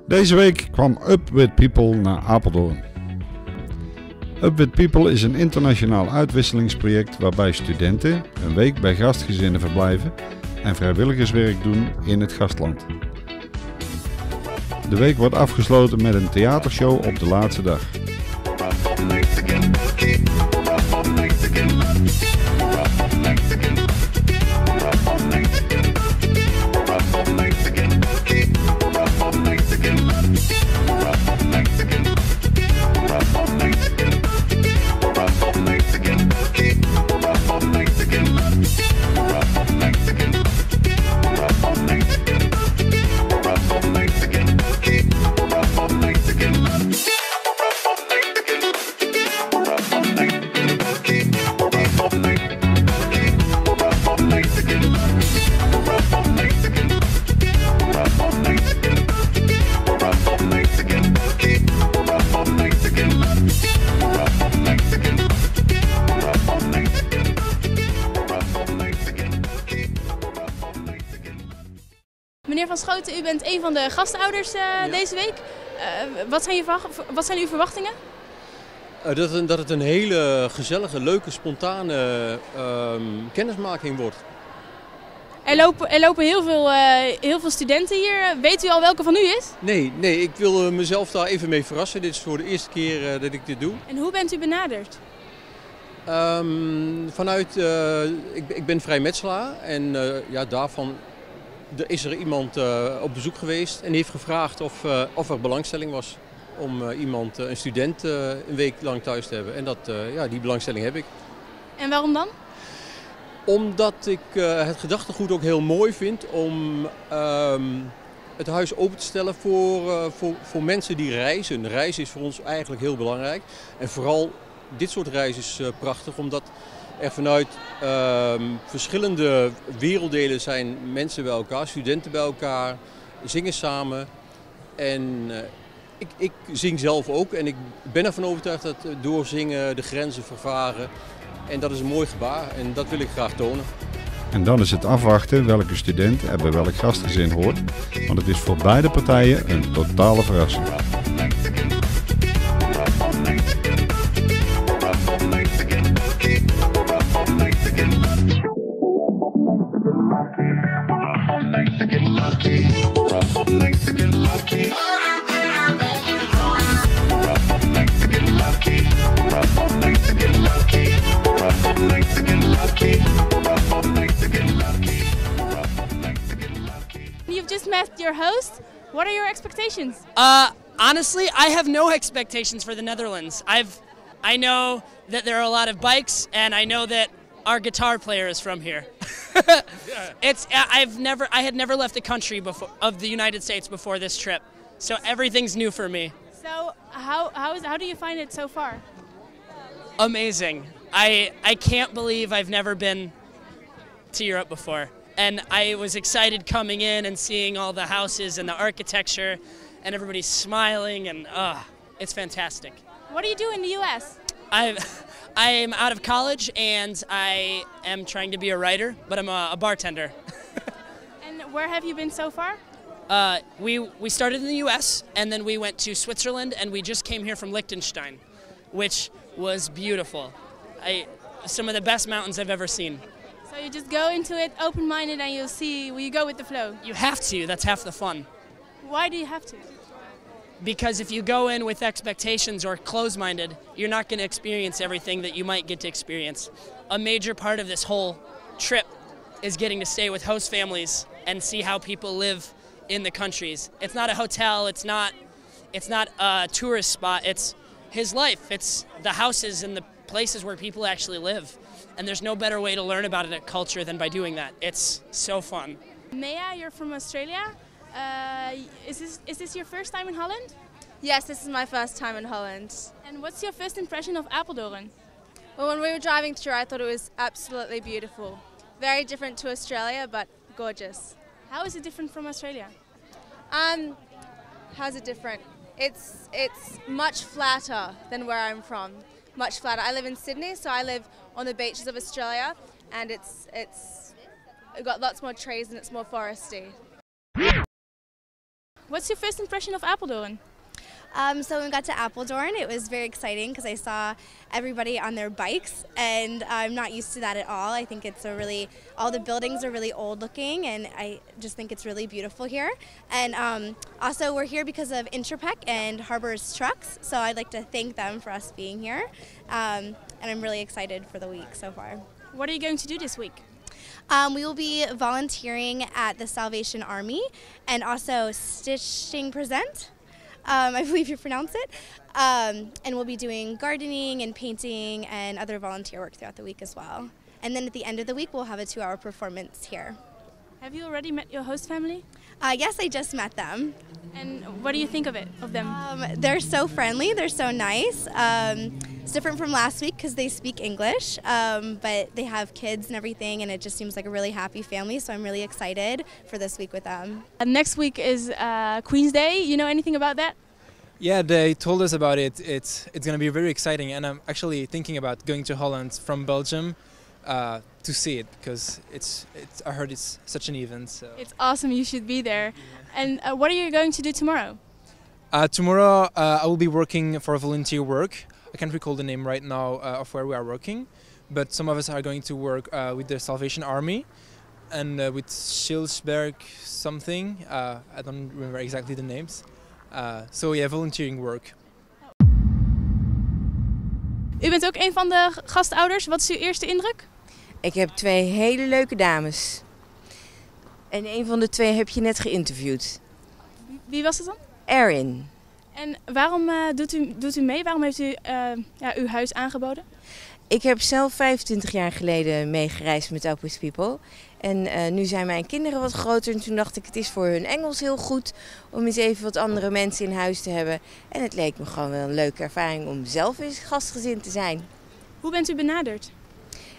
Deze week kwam Up With People naar Apeldoorn. Up With People is een internationaal uitwisselingsproject waarbij studenten een week bij gastgezinnen verblijven en vrijwilligerswerk doen in het gastland. De week wordt afgesloten met een theatershow op de laatste dag. Meneer Van Schoten, u bent een van de gastouders deze week. Wat zijn uw verwachtingen? Dat het een hele gezellige, leuke, spontane kennismaking wordt. Er lopen heel veel studenten hier. Weet u al welke van u is? Nee, ik wil mezelf daar even mee verrassen. Dit is voor de eerste keer dat ik dit doe. En hoe bent u benaderd? Ik ben vrijmetselaar en daarvan is er iemand op bezoek geweest en die heeft gevraagd of er belangstelling was om een student een week lang thuis te hebben. En die belangstelling heb ik. En waarom dan? Omdat ik het gedachtegoed ook heel mooi vind om het huis open te stellen voor mensen die reizen. Reizen is voor ons eigenlijk heel belangrijk. En vooral dit soort reizen is prachtig, omdat er vanuit verschillende werelddelen zijn mensen bij elkaar, studenten bij elkaar, zingen samen. En ik zing zelf ook en ik ben ervan overtuigd dat door zingen de grenzen vervaren. En dat is een mooi gebaar en dat wil ik graag tonen. En dan is het afwachten welke student er bij welk gastgezin hoort, want het is voor beide partijen een totale verrassing. You've just met your host. What are your expectations? Honestly, I have no expectations for the Netherlands. I know that there are a lot of bikes, and I know that our guitar player is from here. I had never left the country of the United States before this trip, so everything's new for me. So how do you find it so far? Amazing. I can't believe I've never been to Europe before. And I was excited coming in and seeing all the houses and the architecture and everybody smiling, and it's fantastic. What do you do in the US? I'm out of college and I am trying to be a writer, but I'm a bartender. And where have you been so far? We started in the US and then we went to Switzerland and we just came here from Liechtenstein, which was beautiful. Some of the best mountains I've ever seen. So you just go into it open-minded and you'll see, you go with the flow? You have to, that's half the fun. Why do you have to? Because if you go in with expectations or closed-minded, you're not going to experience everything that you might get to experience. A major part of this whole trip is getting to stay with host families and see how people live in the countries. It's not a hotel, it's not a tourist spot, it's his life. It's the houses and the places where people actually live. And there's no better way to learn about a culture than by doing that. It's so fun. Maya, you're from Australia. Is this your first time in Holland? Yes, this is my first time in Holland. And what's your first impression of Apeldoorn? Well, when we were driving through, I thought it was absolutely beautiful. Very different to Australia, but gorgeous. How is it different from Australia? How's it different? It's much flatter than where I'm from. Much flatter. I live in Sydney, so I live on the beaches of Australia, and it's got lots more trees and it's more foresty. What's your first impression of Apeldoorn? So when we got to Apeldoorn, it was very exciting because I saw everybody on their bikes, and I'm not used to that at all. I think it's all the buildings are really old looking, and I just think it's really beautiful here. And also we're here because of Interpack and Harbour's Trucks, so I'd like to thank them for us being here. And I'm really excited for the week so far. What are you going to do this week? We will be volunteering at the Salvation Army and also Stichting Present. I believe you pronounce it. And we'll be doing gardening and painting and other volunteer work throughout the week as well. And then at the end of the week, we'll have a 2-hour performance here. Have you already met your host family? Yes, I just met them. And what do you think of them? They're so friendly, they're so nice. It's different from last week because they speak English, but they have kids and everything, and it just seems like a really happy family, so I'm really excited for this week with them. Next week is Queen's Day. You know anything about that? Yeah, they told us about it. It's going to be very exciting, and I'm actually thinking about going to Holland from Belgium to see it, because I heard it's such an event. So. It's awesome, you should be there. Yeah. And what are you going to do tomorrow? Tomorrow I will be working for volunteer work. I can't recall the name right now of where we are working, but some of us are going to work with the Salvation Army and with Schilsberg something. I don't remember exactly the names. So yeah, volunteering work. U bent ook een van de gastouders. Wat is uw eerste indruk? Ik heb 2 hele leuke dames. En een van de 2 heb je net geïnterviewd. Wie was het dan? Erin. En waarom doet u mee? Waarom heeft u uw huis aangeboden? Ik heb zelf 25 jaar geleden meegereisd met Up With People. En nu zijn mijn kinderen wat groter. En toen dacht ik, het is voor hun Engels heel goed om eens even wat andere mensen in huis te hebben. En het leek me gewoon wel een leuke ervaring om zelf eens gastgezind te zijn. Hoe bent u benaderd?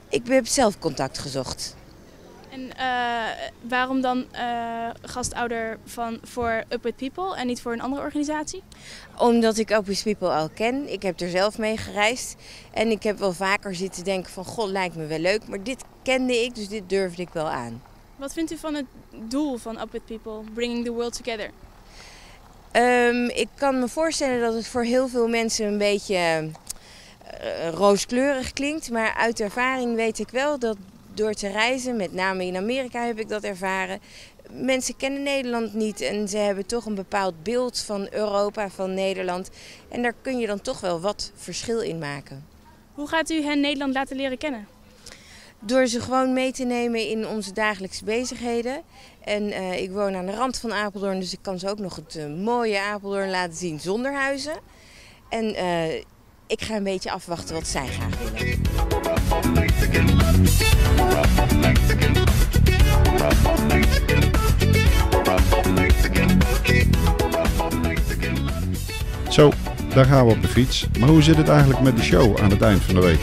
Ik heb zelf contact gezocht. En waarom dan gastouder voor Up With People en niet voor een andere organisatie? Omdat ik Up With People al ken. Ik heb er zelf mee gereisd. En ik heb wel vaker zitten denken van, god, lijkt me wel leuk. Maar dit kende ik, dus dit durfde ik wel aan. Wat vindt u van het doel van Up With People, Bringing the World Together? Ik kan me voorstellen dat het voor heel veel mensen een beetje rooskleurig klinkt. Maar uit ervaring weet ik wel dat door te reizen, met name in Amerika heb ik dat ervaren. Mensen kennen Nederland niet en ze hebben toch een bepaald beeld van Europa, van Nederland. En daar kun je dan toch wel wat verschil in maken. Hoe gaat u hen Nederland laten leren kennen? Door ze gewoon mee te nemen in onze dagelijkse bezigheden. En ik woon aan de rand van Apeldoorn, dus ik kan ze ook nog het mooie Apeldoorn laten zien zonder huizen. En ik ga een beetje afwachten wat zij graag willen. Zo, daar gaan we op de fiets. Maar hoe zit het eigenlijk met de show aan het eind van de week?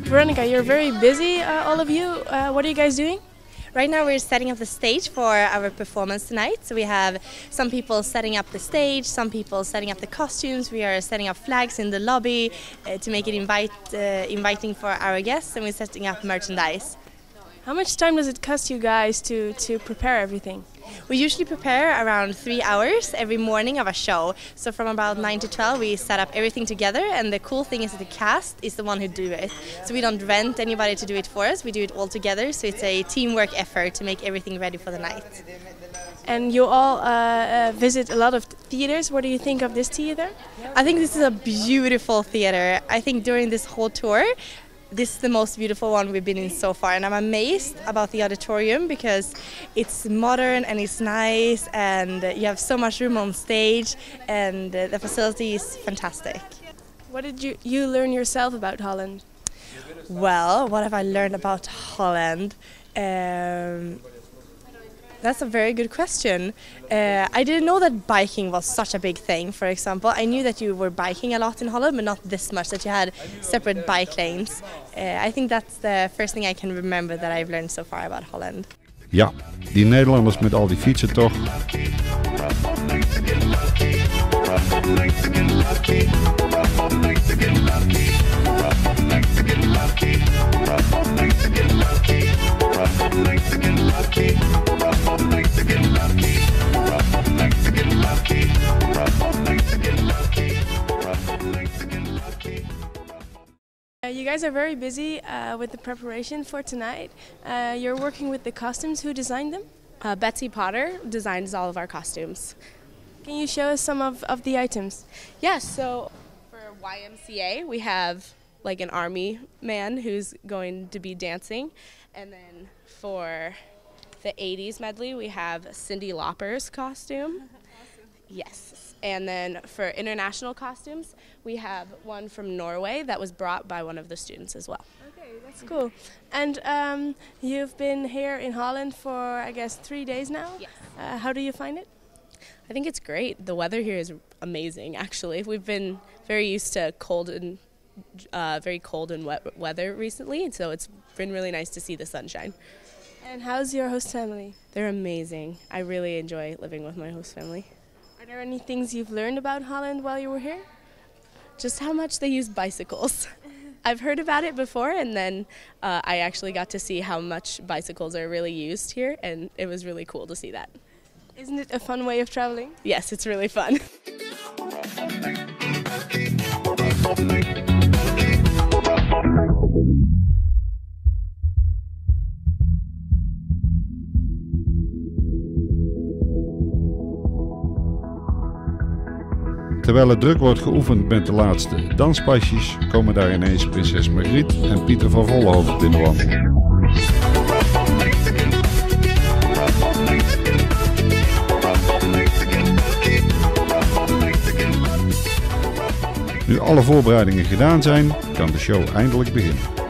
Veronica, you're very busy, all of you. What are you guys doing? Right now we're setting up the stage for our performance tonight. So we have some people setting up the stage, some people setting up the costumes. We are setting up flags in the lobby to make it inviting for our guests, and we're setting up merchandise. How much time does it cost you guys to prepare everything? We usually prepare around 3 hours every morning of a show. So from about 9 to 12 we set up everything together, and the cool thing is that the cast is the one who do it. So we don't rent anybody to do it for us, we do it all together. So it's a teamwork effort to make everything ready for the night. And you all visit a lot of theaters. What do you think of this theater? I think this is a beautiful theater. I think during this whole tour, this is the most beautiful one we've been in so far, and I'm amazed about the auditorium because it's modern and it's nice, and you have so much room on stage, and the facility is fantastic. What did you learn yourself about Holland? Well, what have I learned about Holland? That's a very good question. I didn't know that biking was such a big thing, for example. I knew that you were biking a lot in Holland, but not this much, that you had separate bike lanes. I think that's the first thing I can remember that I've learned so far about Holland. Ja, die Nederlanders met al die fietsen toch. You guys are very busy with the preparation for tonight. You're working with the costumes. Who designed them? Betsy Potter designs all of our costumes. Can you show us some of the items? Yes, so for YMCA we have like an army man who's going to be dancing, and then for the 80s medley we have Cyndi Lauper's costume. Awesome. Yes, and then for international costumes we have one from Norway that was brought by one of the students as well. Okay, that's cool. And you've been here in Holland for, I guess, 3 days now? Yes. How do you find it? I think it's great. The weather here is amazing, actually. We've been very used to very cold and wet weather recently, and so it's been really nice to see the sunshine. And how's your host family? They're amazing. I really enjoy living with my host family. Are there any things you've learned about Holland while you were here? Just how much they use bicycles. I've heard about it before, and then I actually got to see how much bicycles are really used here, and it was really cool to see that. Isn't it a fun way of traveling? Yes, it's really fun. Terwijl er druk wordt geoefend met de laatste danspasjes, komen daar ineens prinses Margriet en Pieter van Vollenhoven binnenwandelen. Nu alle voorbereidingen gedaan zijn, kan de show eindelijk beginnen.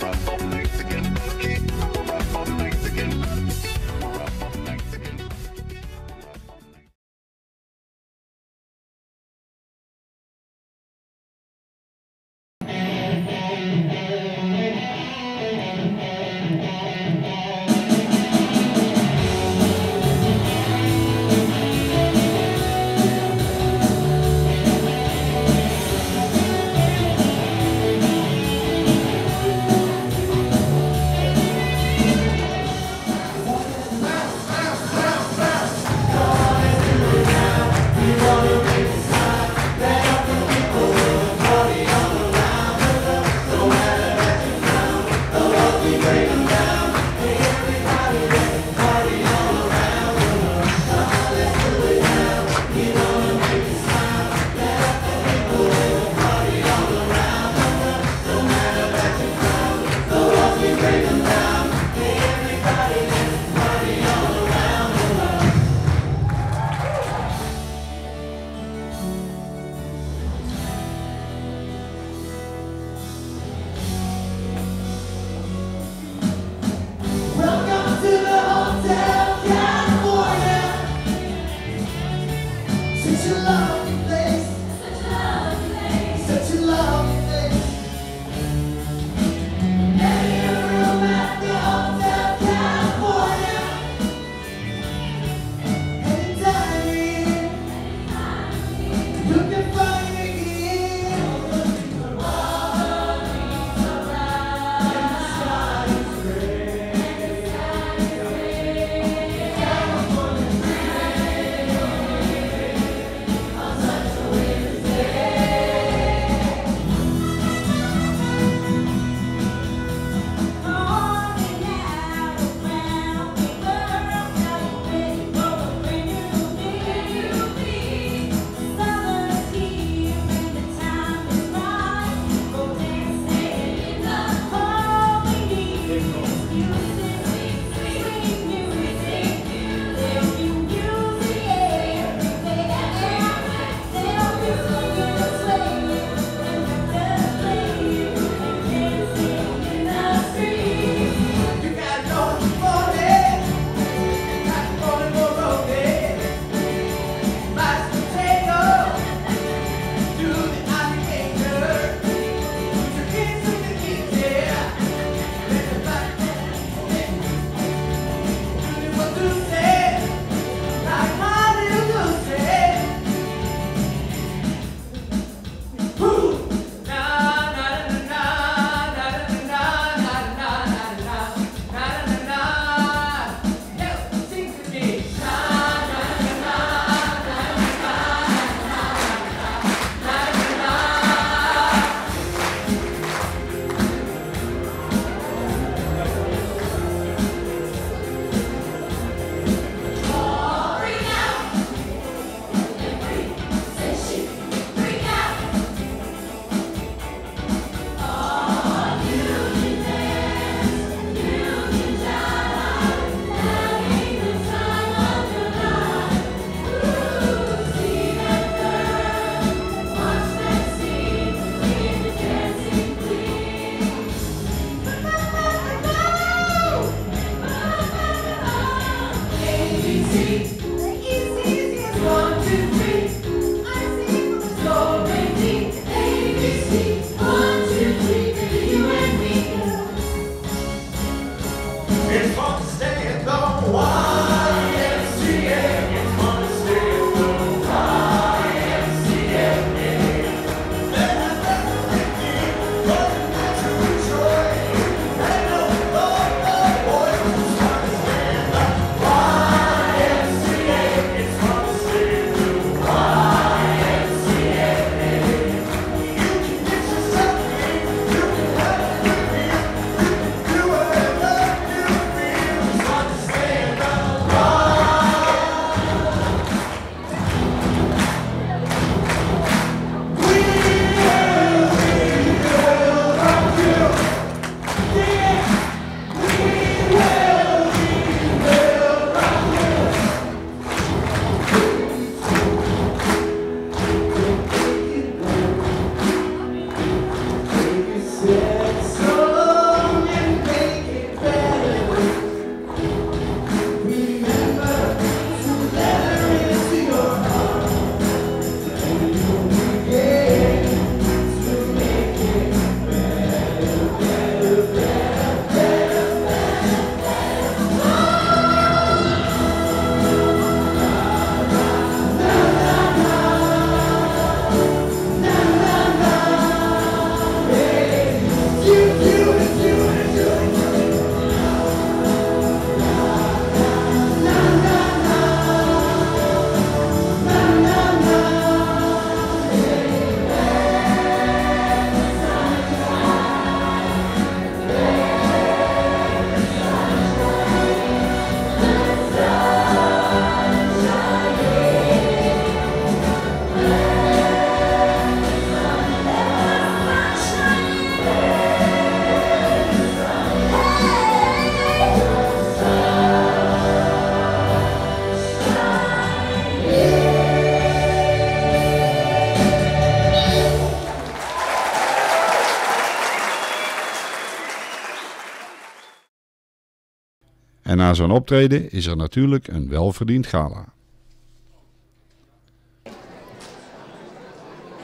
En na zo'n optreden is er natuurlijk een welverdiend gala.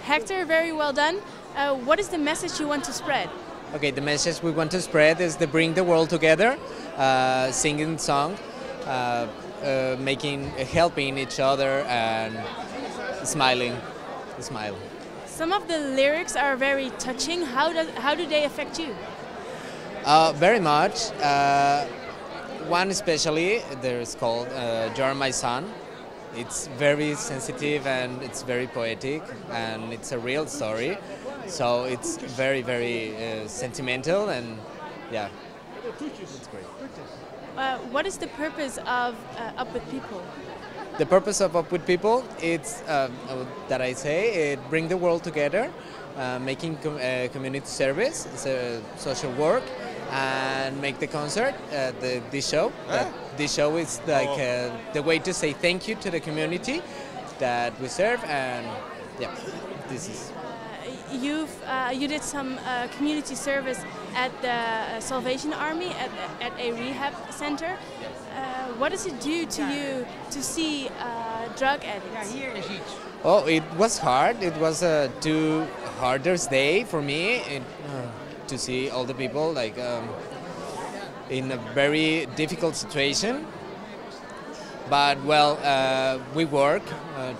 Hector, very well done. What is the message you want to spread? Okay, the message we want to spread is to bring the world together, singing song, helping each other and smiling. Smile. Some of the lyrics are very touching. How do they affect you? Very much. One especially, there's called "You're My Son." It's very sensitive and it's very poetic and it's a real story. So it's very, very sentimental and yeah, it's great. What is the purpose of Up With People? The purpose of Up With People, it's that I say, it bring the world together, making community service, social work, and make the concert, this show. This show is like the way to say thank you to the community that we serve, and yeah, this is. You did some community service at the Salvation Army at a rehab center. What does it do to you to see drug addicts? Oh, it was hard. It was a two hardest day for me to see all the people like in a very difficult situation. But well, we work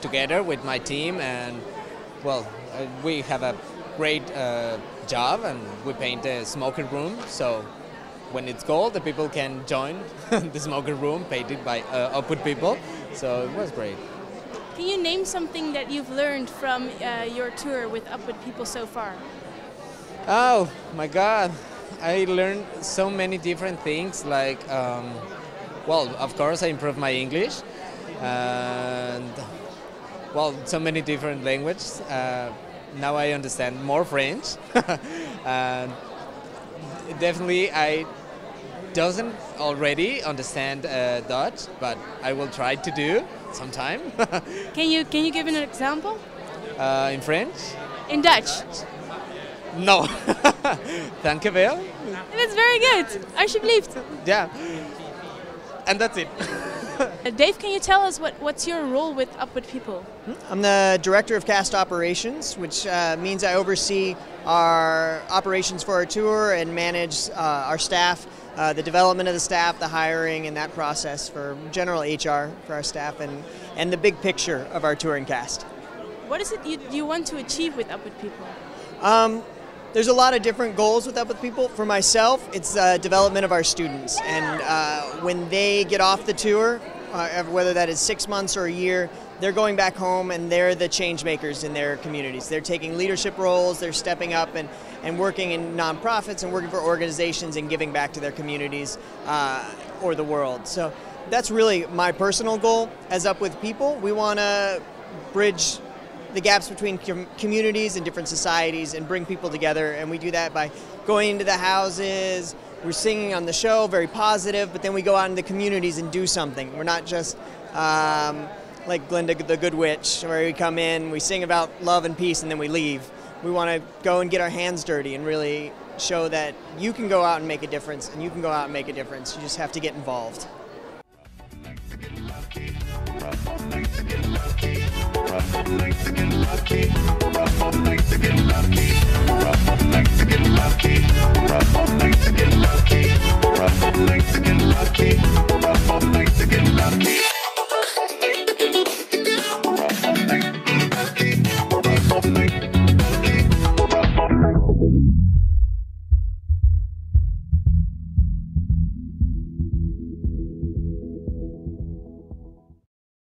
together with my team, and well, we have a great job, and we paint a smoker room. So when it's cold, the people can join the smoker room painted by Up With People. So it was great. Can you name something that you've learned from your tour with Up With People so far? Oh my God, I learned so many different things. Like, well, of course, I improved my English, and well, so many different languages. Now I understand more French, and definitely I doesn't already understand Dutch, but I will try to do sometime. Can you give an example? In French? In Dutch? No. Dank je wel. That's very good. Alsjeblieft. Yeah. And that's it. Dave, can you tell us what's your role with Up With People? I'm the Director of Cast Operations, which means I oversee our operations for our tour and manage our staff, the development of the staff, the hiring, and that process for general HR for our staff, and the big picture of our touring cast. What is it you want to achieve with Up With People? There's a lot of different goals with Up With People. For myself, it's development of our students. And when they get off the tour, whether that is 6 months or a year, they're going back home and they're the change makers in their communities. They're taking leadership roles, they're stepping up and working in nonprofits and working for organizations and giving back to their communities or the world. So that's really my personal goal as Up With People. We want to bridge the gaps between communities and different societies and bring people together, and we do that by going into the houses. We're singing on the show, very positive, but then we go out in the communities and do something. We're not just like Glinda the Good Witch, where we come in, we sing about love and peace, and then we leave. We want to go and get our hands dirty and really show that you can go out and make a difference, and you can go out and make a difference. You just have to get involved. Lucky.